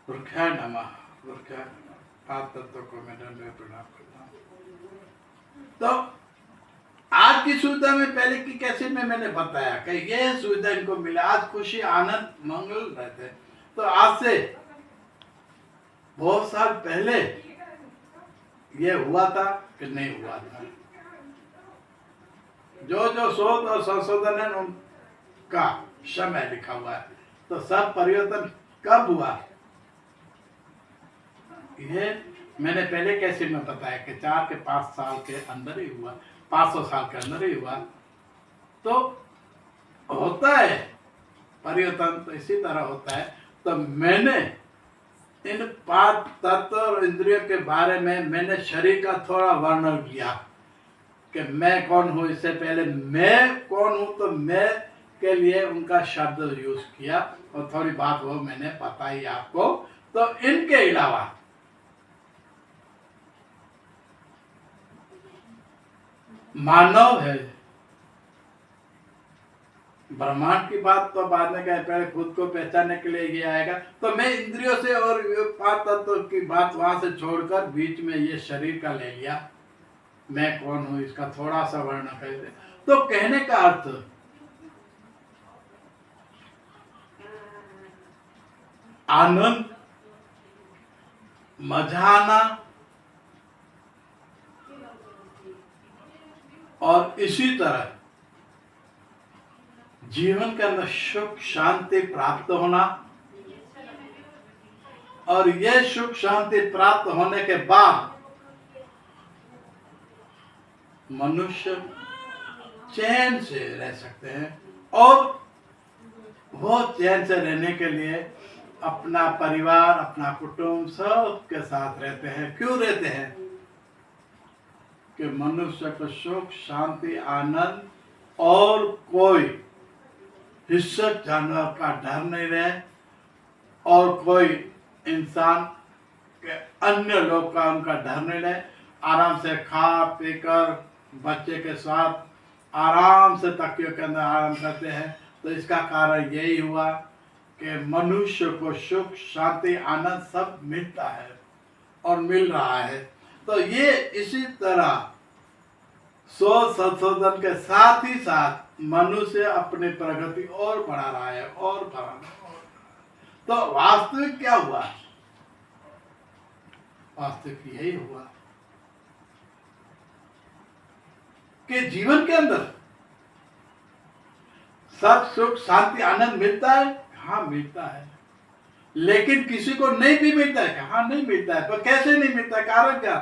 वृक्षाय नमः। वृक्षाय नमः। पांच तत्वों को मैं दंडवत प्रणाम करता हूँ। तो आज की सुविधा में पहले की कैसे में मैंने बताया कि ये सुविधा इनको मिला, आज खुशी आनंद मंगल रहते। तो आज से बहुत साल पहले ये हुआ था कि नहीं हुआ था, जो जो शोध और संशोधन है उनका समय लिखा हुआ है। तो सब परिवर्तन कब हुआ ये मैंने पहले कैसे में बताया कि 4 के 5 साल के अंदर ही हुआ, 500 साल के अंदर ही हुआ। तो होता है परिवर्तन, तो इसी तरह होता है। तो मैंने इन 5 तत्व और इंद्रियों के बारे में मैंने शरीर का थोड़ा वर्णन किया कि मैं कौन हूँ। इससे पहले मैं कौन हूँ तो मैं के लिए उनका शब्द यूज किया और थोड़ी बात वो मैंने बताई आपको। तो इनके अलावा मानव है, ब्रह्मांड की बात तो बाद में कहे, पहले खुद को पहचानने के लिए ये आएगा। तो मैं इंद्रियों से और 5 तत्व की बात वहां से छोड़कर बीच में ये शरीर का ले लिया। मैं कौन हूं इसका थोड़ा सा वर्णन कर दे। तो कहने का अर्थ आनंद, मजा आना और इसी तरह जीवन के अंदर सुख शांति प्राप्त होना, और यह सुख शांति प्राप्त होने के बाद मनुष्य चैन से रह सकते हैं। और वो चैन से रहने के लिए अपना परिवार, अपना कुटुंब सबके साथ रहते हैं। क्यों रहते हैं? कि मनुष्य को सुख शांति आनंद और कोई हिंसक जानवर का डर नहीं रहे, और कोई इंसान के अन्य लोग का उनका डर नहीं रहे। आराम से खा पीकर बच्चे के साथ आराम से तकियों के अंदर आराम करते हैं। तो इसका कारण यही हुआ कि मनुष्य को सुख शांति आनंद सब मिलता है और मिल रहा है। तो ये इसी तरह सोच संशोधन के साथ ही साथ मनुष्य अपनी प्रगति और बढ़ा रहा है और बढ़ा रहा है। तो वास्तविक क्या हुआ? वास्तविक यही हुआ कि जीवन के अंदर सब सुख शांति आनंद मिलता है। हाँ मिलता है, लेकिन किसी को नहीं भी मिलता है। हाँ नहीं मिलता है, पर कैसे नहीं मिलता है, कारण क्या?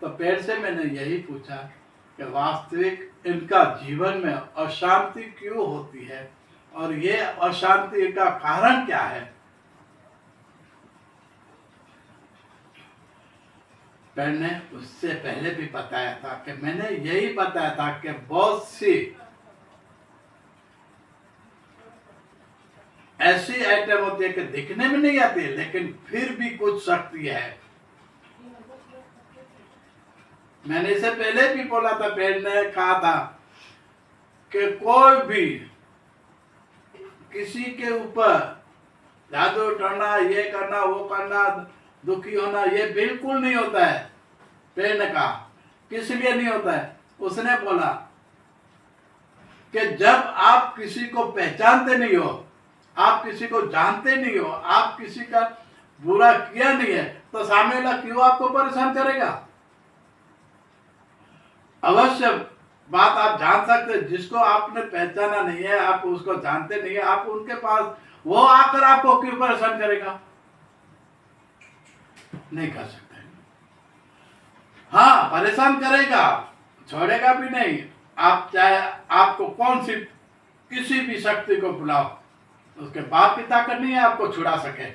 तो पेड़ से मैंने यही पूछा कि वास्तविक इनका जीवन में अशांति क्यों होती है और ये अशांति का कारण क्या है। पेड़ ने उससे पहले भी बताया था कि मैंने यही बताया था कि बहुत सी ऐसी आइटम होती है कि दिखने में नहीं आती लेकिन फिर भी कुछ शक्ति है। मैंने इसे पहले भी बोला था, पेड़ ने कहा था कि कोई भी किसी के ऊपर जादू टोना ये करना वो करना दुखी होना ये बिल्कुल नहीं होता है। पेड़ ने कहा किस लिए नहीं होता है? उसने बोला कि जब आप किसी को पहचानते नहीं हो, आप किसी को जानते नहीं हो, आप किसी का बुरा किया नहीं है, तो सामने वाला क्यों आपको परेशान करेगा? अवश्य बात आप जान सकते हैं, जिसको आपने पहचाना नहीं है, आप उसको जानते नहीं है, आप उनके पास वो आकर आपको क्यों परेशान करेगा? नहीं कर सकते। हाँ परेशान करेगा, छोड़ेगा भी नहीं। आप चाहे आपको कौन सी किसी भी शक्ति को बुलाओ, उसके बाप की ताकत नहीं है आपको छुड़ा सके।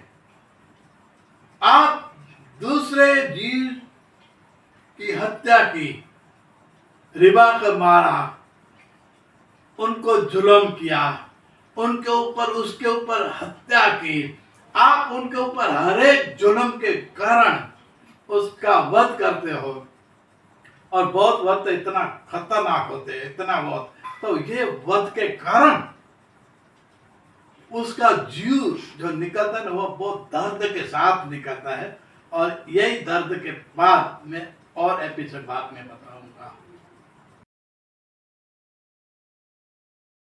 आप दूसरे जीव की हत्या की, रिबा को मारा, उनको जुल्म किया, उनके ऊपर उसके ऊपर हत्या की, आप उनके ऊपर हर एक जुल्म के कारण उसका वध करते हो। और बहुत वध तो इतना खतरनाक होते हैं, इतना बहुत। तो ये वध के कारण उसका जीव जो निकलता है ना वो बहुत दर्द के साथ निकलता है। और यही दर्द के बाद मैं और एपिसोड बाद में बताऊंगा।